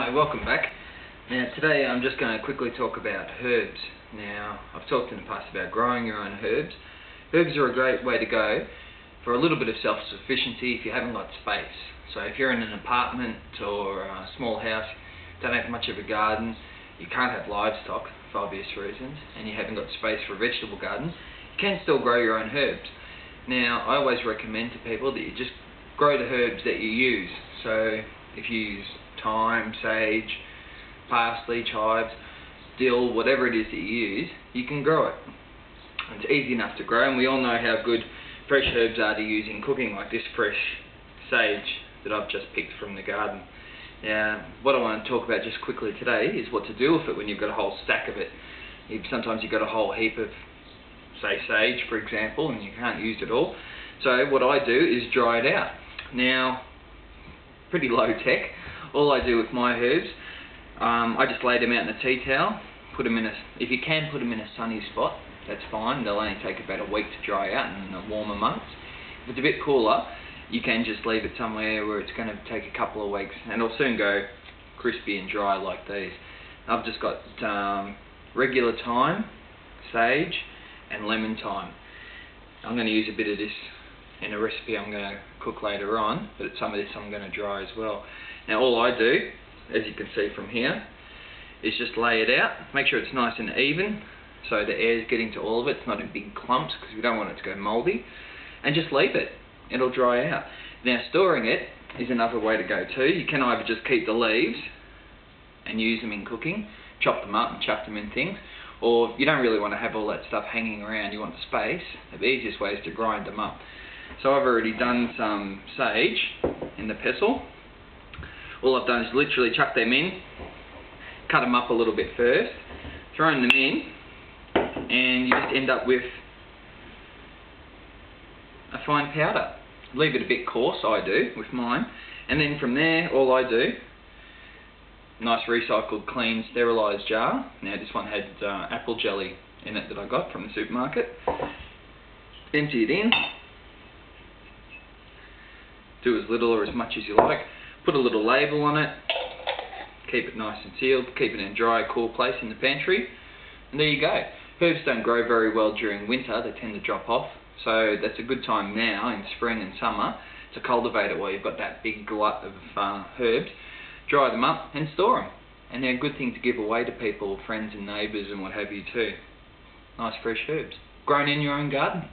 Hi, welcome back. Now today I'm just going to quickly talk about herbs. Now I've talked in the past about growing your own herbs. Herbs are a great way to go for a little bit of self-sufficiency if you haven't got space. So if you're in an apartment or a small house, don't have much of a garden, you can't have livestock for obvious reasons, and you haven't got space for a vegetable garden, you can still grow your own herbs. Now I always recommend to people that you just grow the herbs that you use. So if you use thyme, sage, parsley, chives, dill, whatever it is that you use, you can grow it. It's easy enough to grow, and we all know how good fresh herbs are to use in cooking, like this fresh sage that I've just picked from the garden. Now, what I want to talk about just quickly today is what to do with it when you've got a whole stack of it. Sometimes you've got a whole heap of, say, sage, for example, and you can't use it all. So what I do is dry it out. Now, pretty low tech. All I do with my herbs, I just lay them out in a tea towel, put them in if you can put them in a sunny spot, that's fine. They'll only take about a week to dry out in the warmer months. If it's a bit cooler, you can just leave it somewhere where it's going to take a couple of weeks, and it'll soon go crispy and dry like these. I've just got regular thyme, sage, and lemon thyme. I'm going to use a bit of this in a recipe I'm going to cook later on, but some of this I'm going to dry as well. Now all I do, as you can see from here, is just lay it out, make sure it's nice and even, so the air's getting to all of it, it's not in big clumps because we don't want it to go mouldy, and just leave it, it'll dry out. Now storing it is another way to go too. You can either just keep the leaves and use them in cooking, chop them up and chuck them in things, or you don't really want to have all that stuff hanging around, you want the space. The easiest way is to grind them up. So I've already done some sage in the pestle. All I've done is literally chuck them in, cut them up a little bit first, thrown them in, and you just end up with a fine powder. Leave it a bit coarse, I do, with mine, and then from there, all I do, nice recycled, clean, sterilised jar. Now this one had apple jelly in it that I got from the supermarket. Empty it in. Do as little or as much as you like. Put a little label on it. Keep it nice and sealed. Keep it in a dry, cool place in the pantry. And there you go. Herbs don't grow very well during winter. They tend to drop off. So that's a good time now in spring and summer to cultivate it while you've got that big glut of herbs. Dry them up and store them. And they're a good thing to give away to people, friends and neighbours and what have you too. Nice fresh herbs. Grown in your own garden.